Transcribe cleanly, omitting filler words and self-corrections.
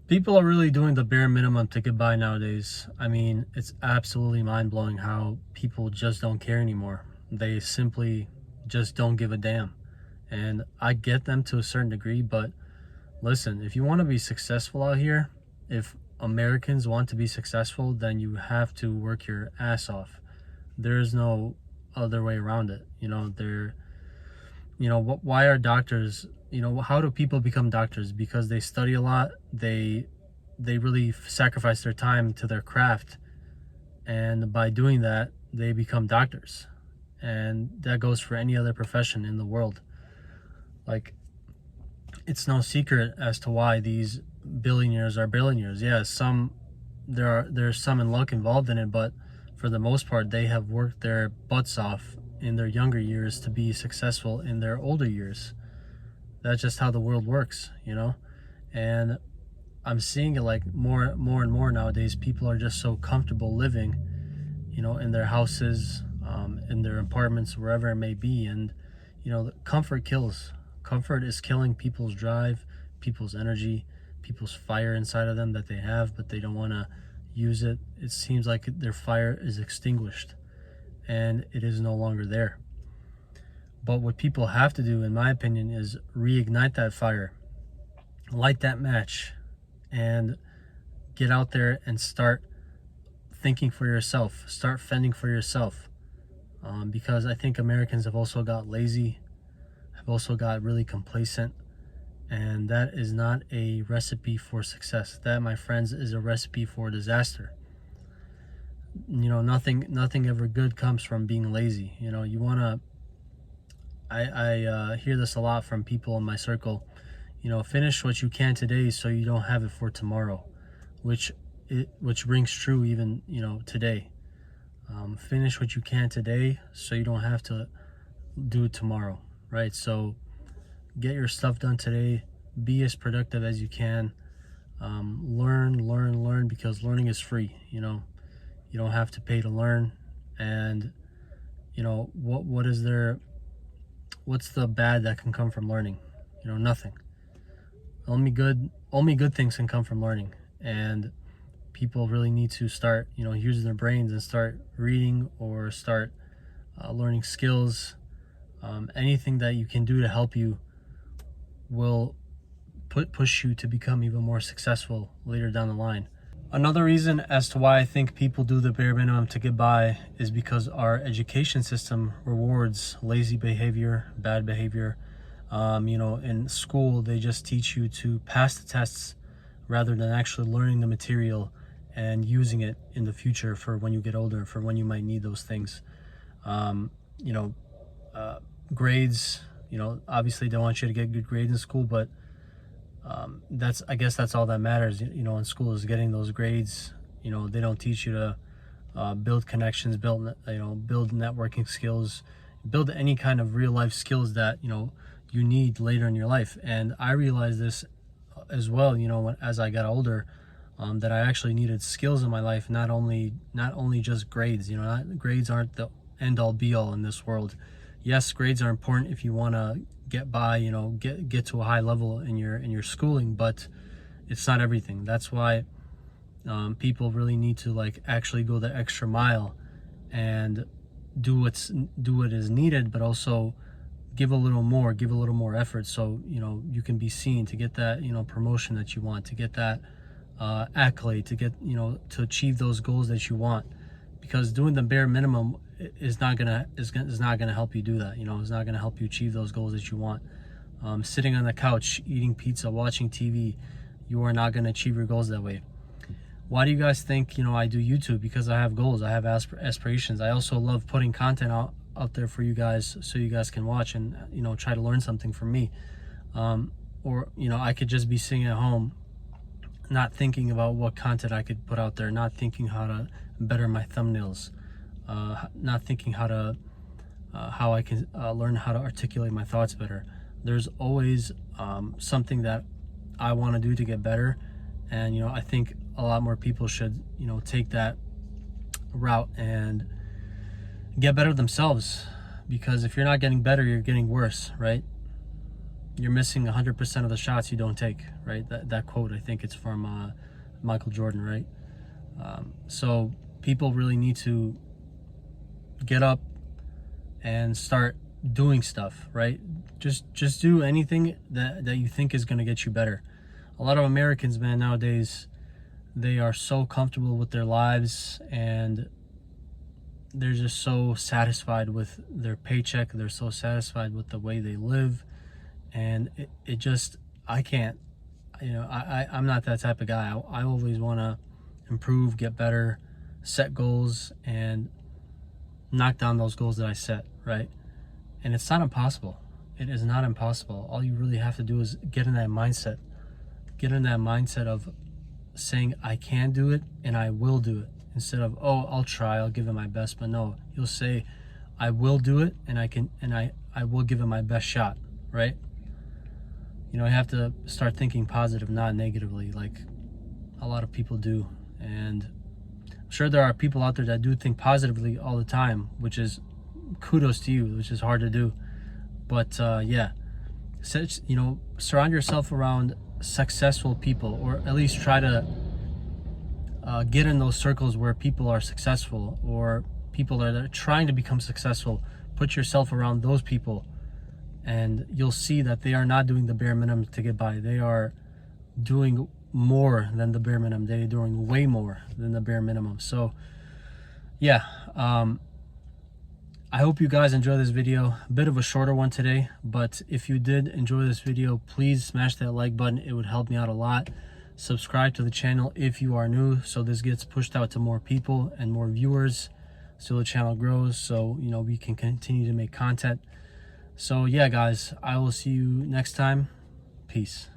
People are really doing the bare minimum to get by nowadays. I mean, it's absolutely mind-blowing how people just don't care anymore. They simply just don't give a damn. And I get them to a certain degree, but listen, if you want to be successful out here, if Americans want to be successful, then you have to work your ass off. There's no other way around it. Why are doctors, how do people become doctors? Because they study a lot. They really sacrifice their time to their craft, and by doing that they become doctors. And that goes for any other profession in the world. Like, it's no secret as to why these billionaires are billionaires. Yeah, there's some in luck involved in it, but for the most part they have worked their butts off in their younger years to be successful in their older years. That's just how the world works. And I'm seeing it like more and more nowadays. People are just so comfortable living, in their houses, in their apartments, wherever it may be. And comfort kills. Comfort is killing people's drive, people's energy, people's fire inside of them that they have, but they don't want to use it. It seems like their fire is extinguished and it is no longer there. But what people have to do, in my opinion, is reignite that fire, light that match, and get out there and start thinking for yourself, start fending for yourself. Because I think Americans have also got lazy, have also got really complacent, and that is not a recipe for success. That, my friends, is a recipe for disaster. Nothing ever good comes from being lazy. You want to, I hear this a lot from people in my circle. Finish what you can today so you don't have it for tomorrow, which rings true even today. Finish what you can today so you don't have to do it tomorrow, right? So get your stuff done today. Be as productive as you can. Learn, because learning is free. You don't have to pay to learn. And what's the bad that can come from learning? Nothing. Only good things can come from learning. And people really need to start using their brains and start reading, or start learning skills. Anything that you can do to help you will push you to become even more successful later down the line. Another reason as to why I think people do the bare minimum to get by is because our education system rewards lazy behavior, bad behavior. In school, they just teach you to pass the tests rather than actually learning the material and using it in the future for when you get older, for when you might need those things. Grades, obviously they want you to get good grades in school, but I guess that's all that matters, in school, is getting those grades. They don't teach you to build connections, build networking skills, build any kind of real life skills that you need later in your life. And I realized this as well, as I got older, that I actually needed skills in my life, not only just grades. Grades aren't the end all be all in this world. Yes, grades are important if you want to get by, get to a high level in your schooling, but it's not everything. That's why people really need to actually go the extra mile and do what is needed, but also give a little more effort, so you can be seen, to get that promotion that you want, to get that accolade, to get to achieve those goals that you want. Because doing the bare minimum is not gonna help you do that. It's not gonna help you achieve those goals that you want. Sitting on the couch eating pizza, watching TV, you are not gonna achieve your goals that way. Why do you guys think I do YouTube? Because I have goals, I have aspirations. I also love putting content out there for you guys, so you guys can watch and try to learn something from me. Or I could just be sitting at home, not thinking about what content I could put out there, not thinking how to better my thumbnails, not thinking how I can learn how to articulate my thoughts better. There's always something that I want to do to get better, and I think a lot more people should take that route and get better themselves. Because if you're not getting better, you're getting worse, right? you're missing 100% of the shots you don't take, right? That quote, I think it's from Michael Jordan, right? So people really need to get up and start doing stuff, right? Just do anything that you think is going to get you better. A lot of Americans, man, nowadays, they are so comfortable with their lives, and they're just so satisfied with their paycheck. They're so satisfied with the way they live, and it just, I can't, I'm not that type of guy. I always want to improve, get better, set goals, and knock down those goals that I set, right? And it's not impossible. It is not impossible. All you really have to do is get in that mindset. Get in that mindset of saying, I can do it and I will do it. Instead of, oh, I'll try, I'll give it my best. But no, you'll say, I will do it, and I will give it my best shot, right? You have to start thinking positive, not negatively, like a lot of people do. And I'm sure there are people out there that do think positively all the time, which is kudos to you, which is hard to do. But yeah, surround yourself around successful people, or at least try to get in those circles where people are successful, or people that are trying to become successful. Put yourself around those people, and you'll see that they are not doing the bare minimum to get by. They are doing more than the bare minimum. They're doing way more than the bare minimum. So yeah, I hope you guys enjoy this video. A bit of a shorter one today, but if you did enjoy this video, please smash that like button. It would help me out a lot. Subscribe to the channel if you are new, so this gets pushed out to more people and more viewers, so the channel grows, so we can continue to make content. So yeah, guys, I will see you next time. Peace.